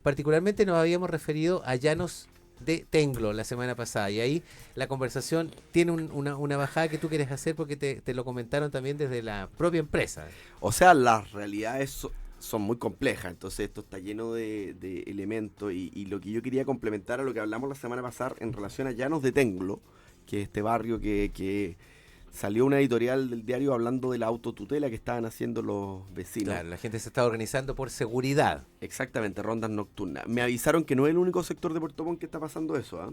particularmente nos habíamos referido a Llanos de Tenglo la semana pasada, y ahí la conversación tiene una bajada que tú quieres hacer porque te lo comentaron también desde la propia empresa. O sea, las realidades son muy complejas, entonces esto está lleno de elementos y lo que yo quería complementar a lo que hablamos la semana pasada en relación a Llanos de Tenglo, que es este barrio que salió una editorial del diario hablando de la autotutela que estaban haciendo los vecinos. Claro, la gente se está organizando por seguridad. Exactamente, rondas nocturnas. Me avisaron que no es el único sector de Puerto Montt que está pasando eso, ¿ah?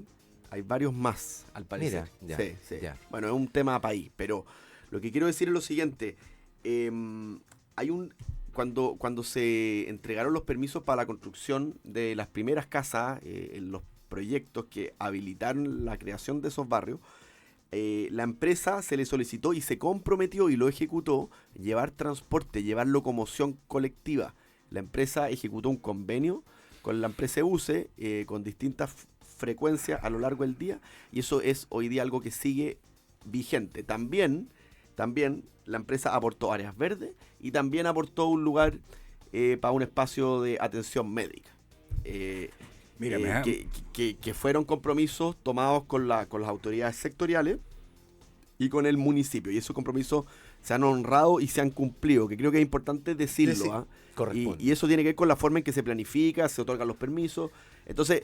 Hay varios más, al parecer. Mira, ya, Sí, sí. ya. Bueno, es un tema país, pero lo que quiero decir es lo siguiente. Hay un cuando se entregaron los permisos para la construcción de las primeras casas, en los proyectos que habilitaron la creación de esos barrios, la empresa se le solicitó y se comprometió y lo ejecutó llevar transporte, llevar locomoción colectiva. La empresa ejecutó un convenio con la empresa UCE con distintas frecuencias a lo largo del día, y eso es hoy día algo que sigue vigente. También la empresa aportó áreas verdes y también aportó un lugar para un espacio de atención médica. Que fueron compromisos tomados con las autoridades sectoriales y con el municipio, y esos compromisos se han honrado y se han cumplido, que creo que es importante decirlo. Sí, corresponde. Y eso tiene que ver con la forma en que se planifica, se otorgan los permisos. Entonces,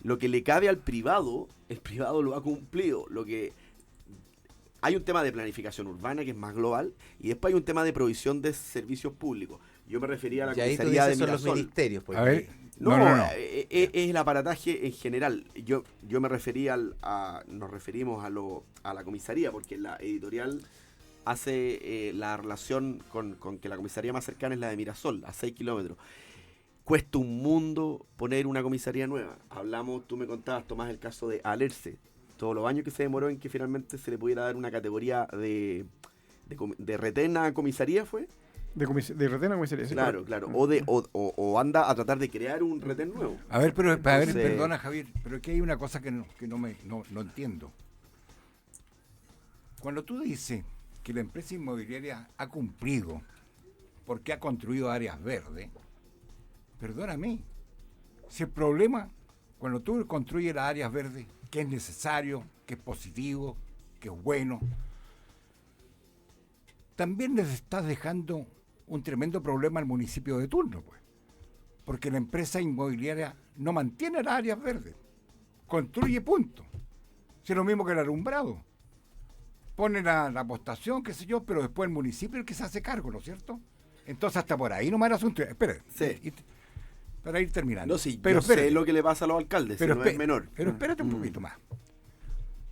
lo que le cabe al privado, el privado lo ha cumplido. Hay un tema de planificación urbana que es más global, y después hay un tema de provisión de servicios públicos. Yo me refería a la Y ahí tú comisaría de dices son los Mirasol. ministerios. Pues. A ver, No, no. es el aparataje en general. Yo me refería nos referimos a la comisaría, porque la editorial hace la relación con que la comisaría más cercana es la de Mirasol, a 6 kilómetros. Cuesta un mundo poner una comisaría nueva. Tú me contabas, Tomás, el caso de Alerce. Todos los años que se demoró en que finalmente se le pudiera dar una categoría de retén a comisaría, ¿fue? De retén a comisaría. Claro. O anda a tratar de crear un retén nuevo. A ver, Entonces, perdona, Javier, pero aquí hay una cosa que no entiendo. Cuando tú dices que la empresa inmobiliaria ha cumplido porque ha construido áreas verdes, perdóname, si el problema, cuando tú construyes las áreas verdes, que es necesario, que es positivo, que es bueno, también les estás dejando un tremendo problema al municipio de turno, pues, porque la empresa inmobiliaria no mantiene las áreas verdes, construye punto. Si es lo mismo que el alumbrado. Pone la postación, qué sé yo, pero después el municipio es el que se hace cargo, ¿no es cierto? Entonces hasta por ahí nomás el asunto. Espera, Sí. para ir terminando. No, sí, pero yo sé lo que le pasa a los alcaldes, pero si no es menor. Pero espérate un poquito más.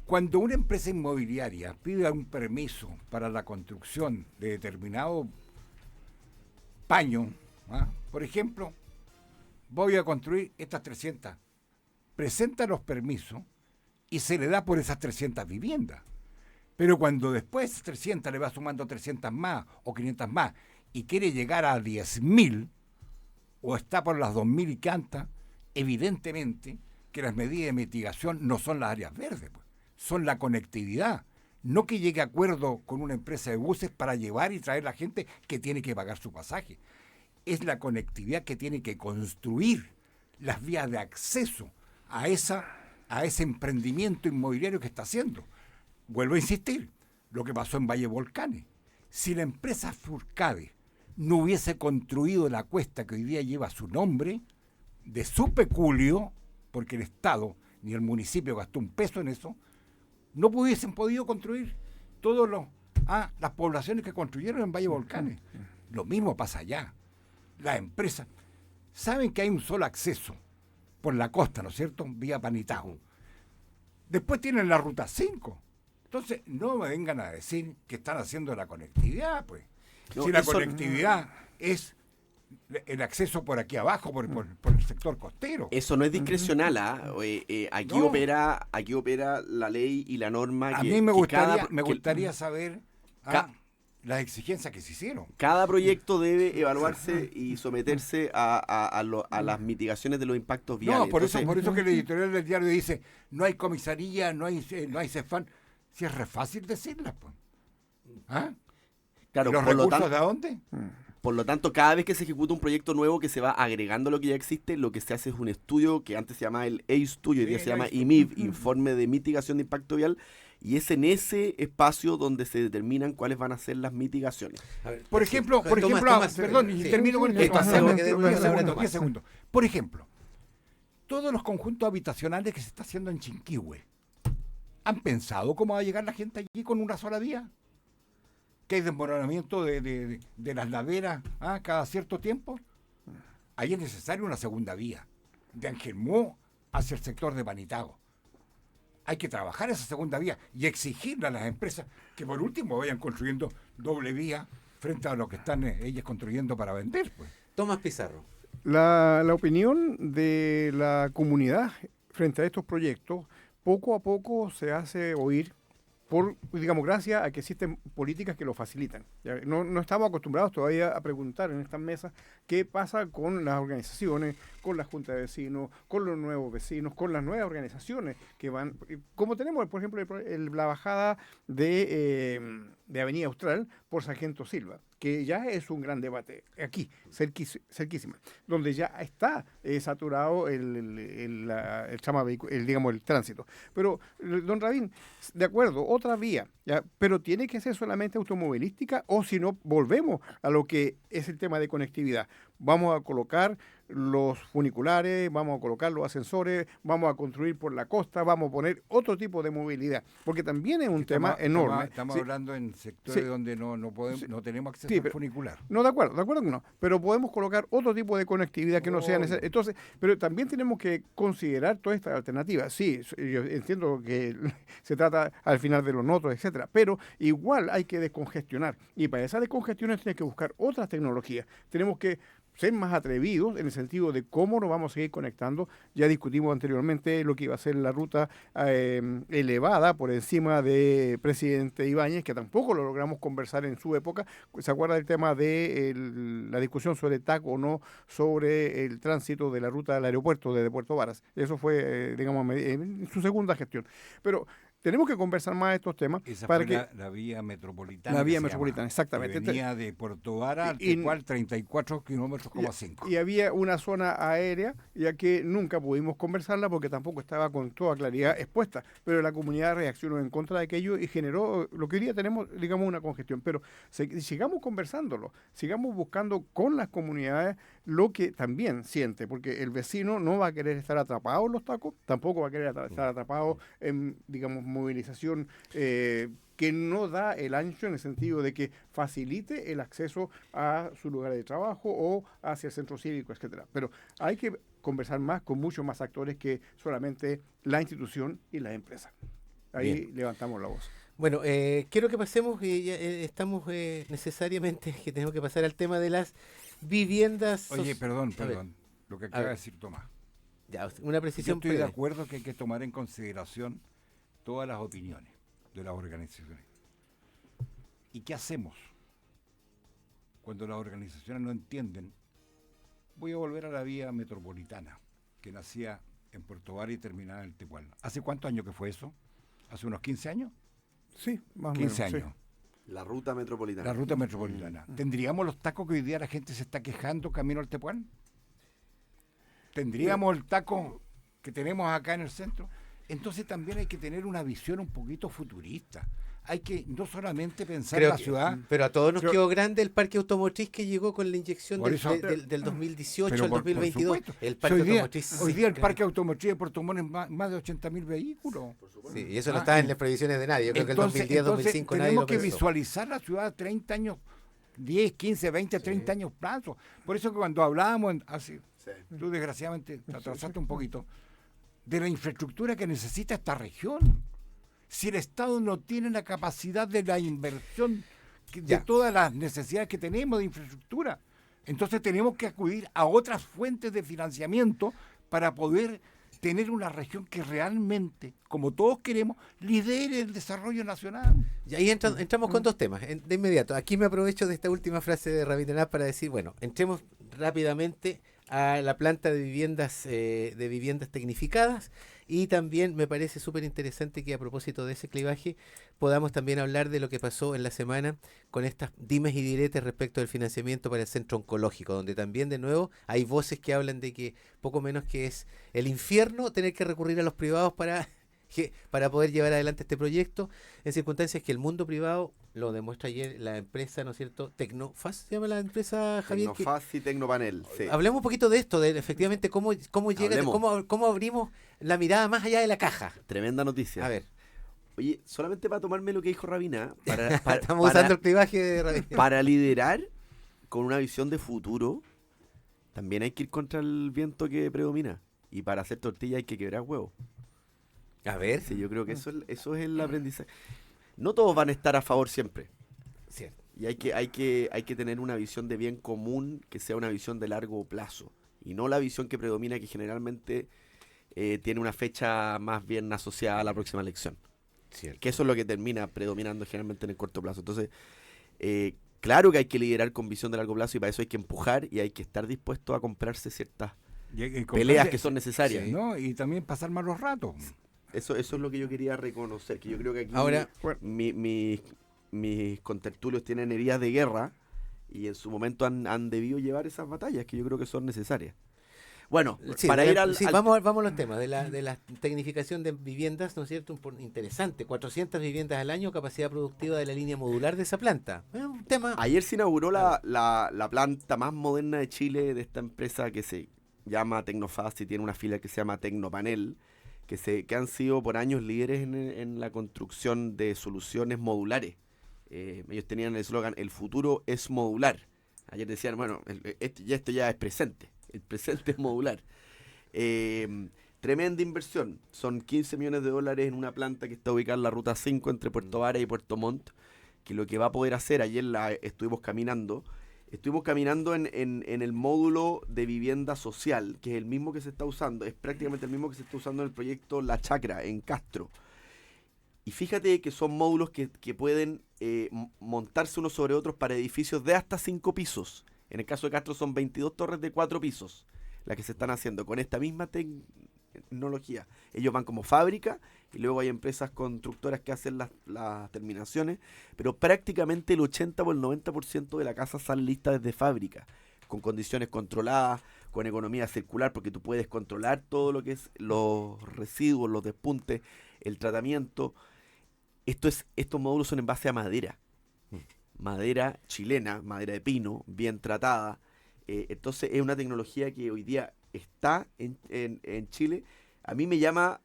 Cuando una empresa inmobiliaria pide un permiso para la construcción de determinado paño, por ejemplo, voy a construir estas 300, presenta los permisos y se le da por esas 300 viviendas. Pero cuando después 300 le va sumando 300 más o 500 más y quiere llegar a 10.000 o está por las 2.000 y canta, evidentemente que las medidas de mitigación no son las áreas verdes, pues, son la conectividad. No que llegue a acuerdo con una empresa de buses para llevar y traer la gente que tiene que pagar su pasaje. Es la conectividad que tiene que construir las vías de acceso a ese emprendimiento inmobiliario que está haciendo. Vuelvo a insistir, lo que pasó en Valle Volcanes. Si la empresa Furcade no hubiese construido la cuesta que hoy día lleva su nombre, de su peculio, porque el Estado ni el municipio gastó un peso en eso, no hubiesen podido construir todas las poblaciones que construyeron en Valle Volcanes. Lo mismo pasa allá. Las empresas saben que hay un solo acceso por la costa, ¿no es cierto? Vía Panitao. Después tienen la ruta 5. Entonces, no me vengan a decir que están haciendo la conectividad, pues. No, si la eso conectividad es el acceso por aquí abajo, por el sector costero. Eso no es discrecional, aquí No. opera la ley y la norma. A que, mí me que gustaría saber las exigencias que se hicieron. cada proyecto debe evaluarse y someterse a las mitigaciones de los impactos viales. No, por eso Entonces, que el editorial del diario dice, no hay comisaría, no hay CEFAN. Si es re fácil decirla, pues. ¿Ah? claro, ¿Y los por lo recursos tanto, de dónde? Por lo tanto, cada vez que se ejecuta un proyecto nuevo que se va agregando a lo que ya existe, lo que se hace es un estudio que antes se llamaba el EIStudio, hoy día se llama IMIV, Informe de Mitigación de Impacto Vial, y es en ese espacio donde se determinan cuáles van a ser las mitigaciones. A ver, Por sí, ejemplo, Tomás, perdón, y sí. termino con Que esto. pasemos, que después la palabra a 10 Tomás. segundos. Por ejemplo, todos los conjuntos habitacionales que se está haciendo en Chinquihue, ¿han pensado cómo va a llegar la gente allí con una sola vía? ¿Que hay desmoronamiento de las laderas cada cierto tiempo? Ahí es necesaria una segunda vía, de Angelmó hacia el sector de Panitago. Hay que trabajar esa segunda vía y exigirle a las empresas que por último vayan construyendo doble vía frente a lo que están ellas construyendo para vender, pues. Tomás Pizarro. La opinión de la comunidad frente a estos proyectos poco a poco se hace oír digamos, gracias a que existen políticas que lo facilitan. Ya, no estamos acostumbrados todavía a preguntar en estas mesas qué pasa con las organizaciones, con la Junta de Vecinos, con los nuevos vecinos, con las nuevas organizaciones que van, como tenemos, por ejemplo, la bajada de Avenida Austral por Sargento Silva, que ya es un gran debate, aquí, cerquísima, donde ya está saturado digamos, el tránsito. Pero, don Rabín, de acuerdo, otra vía, ¿ya? Pero tiene que ser solamente automovilística, o si no, volvemos a lo que es el tema de conectividad. Vamos a colocar los funiculares, vamos a colocar los ascensores, vamos a construir por la costa, vamos a poner otro tipo de movilidad, porque también es un tema enorme. Estamos Sí. hablando en sectores donde no podemos, Sí. no tenemos acceso Sí, al pero- funicular. No, de acuerdo que no, pero podemos colocar otro tipo de conectividad que no sea necesaria. Entonces, pero también tenemos que considerar todas estas alternativas. Sí, yo entiendo que se trata al final de los notos, etcétera, pero igual hay que descongestionar, y para esa descongestión tiene que buscar otras tecnologías. Tenemos que ser más atrevidos en el sentido de cómo nos vamos a seguir conectando. Ya discutimos anteriormente lo que iba a ser la ruta elevada por encima de Presidente Ibáñez, que tampoco lo logramos conversar en su época. ¿Se acuerda del tema de la discusión sobre TAC o no sobre el tránsito de la ruta del aeropuerto desde Puerto Varas? Eso fue, digamos, en su segunda gestión. Pero tenemos que conversar más de estos temas Esa para fue que... la vía metropolitana. La que vía se metropolitana, llama, exactamente. que venía de Puerto Vara al Y- Tepual, 34 kilómetros, Y había una zona aérea, ya que nunca pudimos conversarla porque tampoco estaba con toda claridad expuesta. Pero la comunidad reaccionó en contra de aquello y generó lo que hoy día tenemos, digamos, una congestión. Pero sigamos conversándolo, sigamos buscando con las comunidades lo que también siente, porque el vecino no va a querer estar atrapado en los tacos, tampoco va a querer estar atrapado en, digamos, movilización que no da el ancho en el sentido de que facilite el acceso a su lugar de trabajo o hacia el centro cívico, etcétera. Pero hay que conversar más con muchos más actores que solamente la institución y las empresas. Ahí Bien. levantamos la voz. Bueno, quiero que pasemos, ya, estamos necesariamente que tenemos que pasar al tema de las viviendas. Oye, perdón, A ver, lo que a acaba de ver. decir Tomás. ya, una Yo precisión estoy de breve. acuerdo que hay que tomar en consideración todas las opiniones de las organizaciones. ¿Y qué hacemos cuando las organizaciones no entienden? Voy a volver a la vía metropolitana, que nacía en Puerto Vara y terminaba en el Tepual. ¿Hace cuántos años que fue eso? ¿Hace unos 15 años? Sí, más o 15 menos. años. La ruta metropolitana. La ruta metropolitana. ¿Tendríamos los tacos que hoy día la gente se está quejando camino al Tepual? ¿Tendríamos el taco que tenemos acá en el centro? Entonces también hay que tener una visión un poquito futurista. Hay que no solamente pensar Creo la que- ciudad, pero a todos nos Creo- quedó grande el parque automotriz que llegó con la inyección Por del, eso- del 2018 pero al por 2022. supuesto. El Si parque hoy día, automotriz. hoy sí, día el claro. parque automotriz de Puerto Montt es más de 80.000 vehículos. Sí, y eso no Ah, está en y- las previsiones de nadie. Yo creo que el Entonces 2010, 2005 nadie tenemos lo que pensó. visualizar la ciudad 30 años, 10, 15, 20, 30 años plazo. Por eso que cuando hablábamos, tú desgraciadamente te atrasaste un poquito, de la infraestructura que necesita esta región. Si el Estado no tiene la capacidad de la inversión de Ya. todas las necesidades que tenemos de infraestructura, entonces tenemos que acudir a otras fuentes de financiamiento para poder tener una región que realmente, como todos queremos, lidere el desarrollo nacional. Y ahí entramos con dos temas, de inmediato. Aquí me aprovecho de esta última frase de Rabindranath para decir, bueno, entremos rápidamente a la planta de viviendas tecnificadas. Y también me parece súper interesante que a propósito de ese clivaje podamos también hablar de lo que pasó en la semana con estas dimes y diretes respecto del financiamiento para el centro oncológico, donde también de nuevo hay voces que hablan de que poco menos que es el infierno tener que recurrir a los privados para poder llevar adelante este proyecto, en circunstancias que el mundo privado, lo demuestra ayer la empresa, ¿no es cierto? Tecnofast, ¿se llama la empresa, Javier? Tecnofast y Tecnopanel, sí. Hablemos un poquito de esto, de efectivamente cómo llega, Hablemos. cómo abrimos la mirada más allá de la caja. Tremenda noticia. A ver, Oye, solamente para tomarme lo que dijo Rabina, estamos usando el clivaje de radio. para liderar con una visión de futuro, también hay que ir contra el viento que predomina. Y para hacer tortilla hay que quebrar huevos. A ver, Sí, yo creo que eso es el aprendizaje. No todos van a estar a favor siempre. cierto. Y hay que tener una visión de bien común que sea una visión de largo plazo. Y no la visión que predomina, que generalmente tiene una fecha más bien asociada a la próxima elección. Cierto. Que eso es lo que termina predominando generalmente en el corto plazo. Entonces, claro que hay que liderar con visión de largo plazo y para eso hay que empujar y hay que estar dispuesto a comprarse ciertas Y peleas que son necesarias. Sí. ¿no? Y también pasar malos ratos. Eso es lo que yo quería reconocer, que yo creo que aquí Ahora, mis contertulios tienen heridas de guerra y en su momento han debido llevar esas batallas que yo creo que son necesarias. Bueno, sí, para ir al... vamos a los temas de la tecnificación de viviendas, ¿no es cierto? Interesante, 400 viviendas al año, capacidad productiva de la línea modular de esa planta. Un tema... Ayer se inauguró la planta más moderna de Chile de esta empresa que se llama Tecnofast y tiene una fila que se llama Tecnopanel, que han sido por años líderes en la construcción de soluciones modulares. Ellos tenían el eslogan, el futuro es modular. Ayer decían, bueno, esto ya es presente, el presente es modular. Tremenda inversión, son 15 millones de dólares en una planta que está ubicada en la ruta 5 entre Puerto Varas y Puerto Montt, que lo que va a poder hacer, ayer estuvimos caminando en el módulo de vivienda social, que es el mismo que se está usando, es prácticamente el mismo que se está usando en el proyecto La Chacra, en Castro. Y fíjate que son módulos que pueden montarse unos sobre otros para edificios de hasta 5 pisos. En el caso de Castro son 22 torres de 4 pisos, las que se están haciendo con esta misma tecnología. Ellos van como fábrica y luego hay empresas constructoras que hacen las terminaciones, pero prácticamente el 80 o el 90% de la casa sale lista desde fábrica, con condiciones controladas, con economía circular, porque tú puedes controlar todo lo que es los residuos, los despuntes, el tratamiento. Estos módulos son en base a madera. Madera chilena, madera de pino, bien tratada. Entonces es una tecnología que hoy día está en Chile. A mí me llama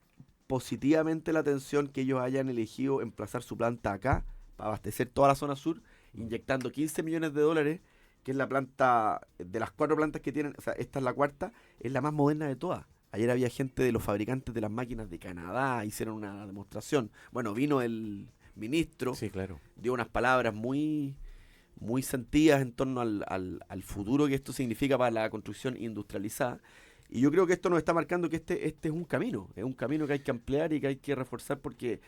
positivamente la atención que ellos hayan elegido emplazar su planta acá para abastecer toda la zona sur, inyectando 15 millones de dólares, que es la planta, de las 4 plantas que tienen, o sea, esta es la cuarta, es la más moderna de todas. Ayer había gente de los fabricantes de las máquinas de Canadá, hicieron una demostración. Bueno, vino el ministro, Sí, claro. dio unas palabras muy sentidas en torno al futuro que esto significa para la construcción industrializada. Y yo creo que esto nos está marcando que este es un camino que hay que ampliar y que hay que reforzar porque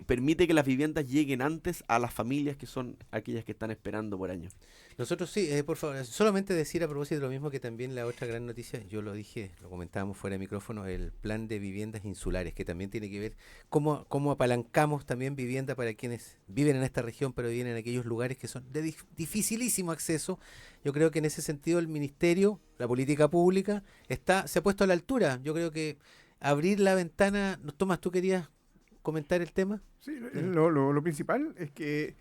permite que las viviendas lleguen antes a las familias que son aquellas que están esperando por años. Nosotros sí, por favor, solamente decir a propósito de lo mismo que también la otra gran noticia, yo lo dije, lo comentábamos fuera de micrófono, el plan de viviendas insulares, que también tiene que ver cómo apalancamos también vivienda para quienes viven en esta región, pero viven en aquellos lugares que son de dificilísimo acceso. Yo creo que en ese sentido el ministerio, la política pública, se ha puesto a la altura. Yo creo que abrir la ventana, Tomás, ¿tú querías comentar el tema? Sí, lo principal es que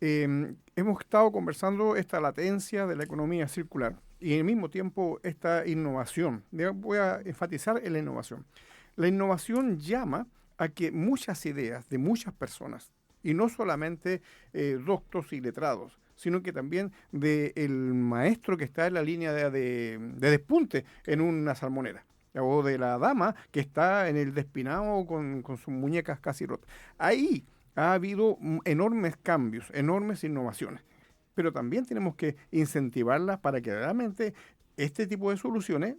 hemos estado conversando esta latencia de la economía circular y al mismo tiempo esta innovación. Voy a enfatizar en la innovación. La innovación llama a que muchas ideas de muchas personas, y no solamente doctos y letrados, sino que también del maestro que está en la línea de despunte en una salmonera, o de la dama que está en el despinado con sus muñecas casi rotas. Ahí ha habido enormes cambios, enormes innovaciones, pero también tenemos que incentivarlas para que realmente este tipo de soluciones,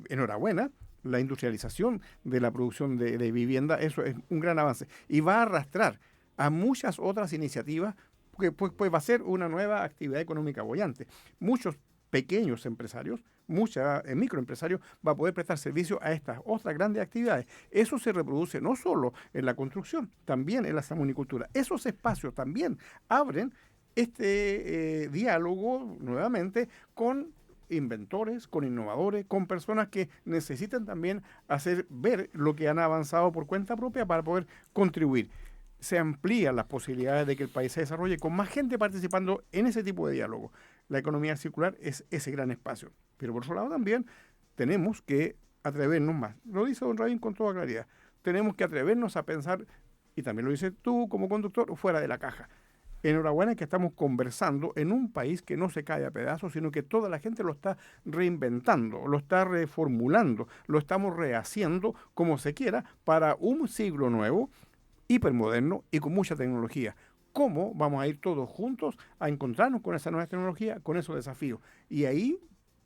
enhorabuena, la industrialización de la producción de vivienda, eso es un gran avance y va a arrastrar a muchas otras iniciativas, porque pues va a ser una nueva actividad económica boyante. Muchos pequeños empresarios muchos microempresarios va a poder prestar servicio a estas otras grandes actividades. Eso se reproduce no solo en la construcción, también en la salmonicultura. Esos espacios también abren este diálogo nuevamente con inventores, con innovadores, con personas que necesitan también hacer ver lo que han avanzado por cuenta propia para poder contribuir. Se amplían las posibilidades de que el país se desarrolle con más gente participando en ese tipo de diálogo. La economía circular es ese gran espacio. Pero por otro lado también tenemos que atrevernos más. Lo dice don Rabín con toda claridad. Tenemos que atrevernos a pensar, y también lo dices tú como conductor, fuera de la caja. Enhorabuena que estamos conversando en un país que no se cae a pedazos, sino que toda la gente lo está reinventando, lo está reformulando, lo estamos rehaciendo como se quiera para un siglo nuevo, hipermoderno y con mucha tecnología. ¿Cómo vamos a ir todos juntos a encontrarnos con esa nueva tecnología, con esos desafíos? Y ahí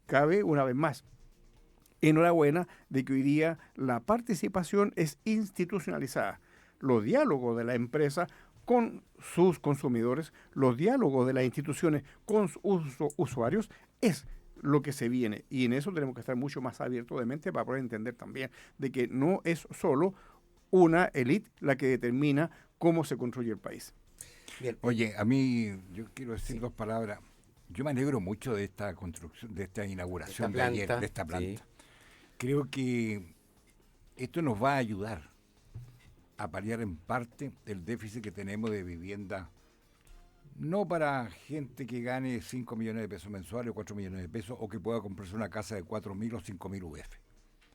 cabe una vez más. Enhorabuena de que hoy día la participación es institucionalizada. Los diálogos de la empresa con sus consumidores, los diálogos de las instituciones con sus usuarios, es lo que se viene. Y en eso tenemos que estar mucho más abiertos de mente para poder entender también de que no es solo una élite la que determina cómo se construye el país. Bien. Oye, a mí, yo quiero decir dos palabras. Yo me alegro mucho de esta construcción, de esta inauguración de ayer, de esta planta. Sí. Creo que esto nos va a ayudar a paliar en parte el déficit que tenemos de vivienda, no para gente que gane 5 millones de pesos mensuales o 4 millones de pesos, o que pueda comprarse una casa de 4.000 o 5.000 UF.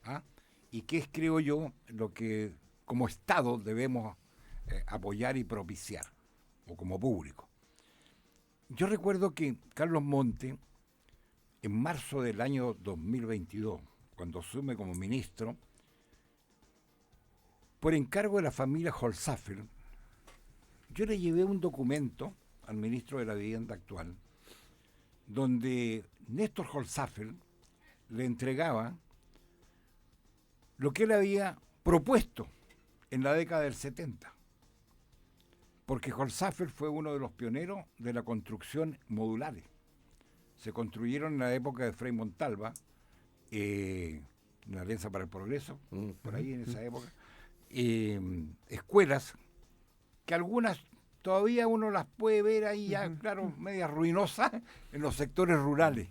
¿Ah? Y que es, creo yo, lo que como Estado debemos apoyar y propiciar, o como público. Yo recuerdo que Carlos Monte, en marzo del año 2022, cuando asume como ministro, por encargo de la familia Holzapfel, yo le llevé un documento al ministro de la Vivienda actual, donde Néstor Holzapfel le entregaba lo que él había propuesto en la década del 70. Porque Holzapfel fue uno de los pioneros de la construcción modulares. Se construyeron en la época de Frei Montalva, la Alianza para el Progreso, por ahí en esa época, escuelas, que algunas todavía uno las puede ver ahí ya, claro, medias ruinosas en los sectores rurales.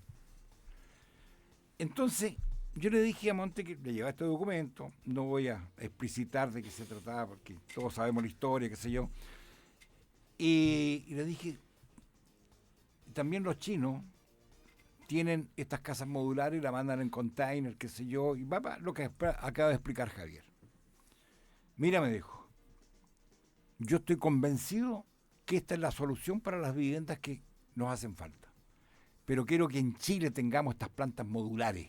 Entonces, yo le dije a Monte que le llevaba este documento, no voy a explicitar de qué se trataba, porque todos sabemos la historia, qué sé yo, y le dije, también los chinos tienen estas casas modulares y la mandan en container, qué sé yo, y va lo que acaba de explicar Javier. Mira, me dijo, yo estoy convencido que esta es la solución para las viviendas que nos hacen falta. Pero quiero que en Chile tengamos estas plantas modulares.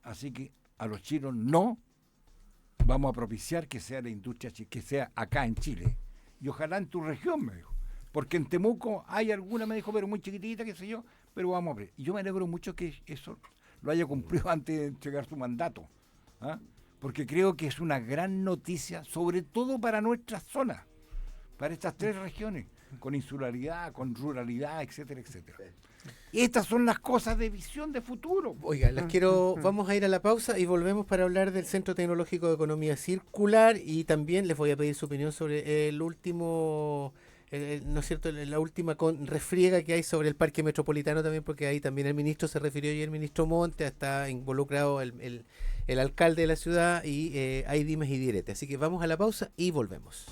Así que a los chinos no vamos a propiciar que sea la industria, que sea acá en Chile. Y ojalá en tu región, me dijo. Porque en Temuco hay alguna, me dijo, pero muy chiquitita, qué sé yo, pero vamos a ver. Y yo me alegro mucho que eso lo haya cumplido antes de entregar su mandato. ¿Ah? Porque creo que es una gran noticia, sobre todo para nuestra zona, para estas 3 regiones, con insularidad, con ruralidad, etcétera, etcétera. Estas son las cosas de visión de futuro. Oiga, vamos a ir a la pausa y volvemos para hablar del Centro Tecnológico de Economía Circular, y también les voy a pedir su opinión sobre el último, ¿no es cierto?, la última refriega que hay sobre el Parque Metropolitano también, porque ahí también el ministro se refirió, y el ministro Monte, está involucrado el alcalde de la ciudad, y hay dimes y diretes. Así que vamos a la pausa y volvemos.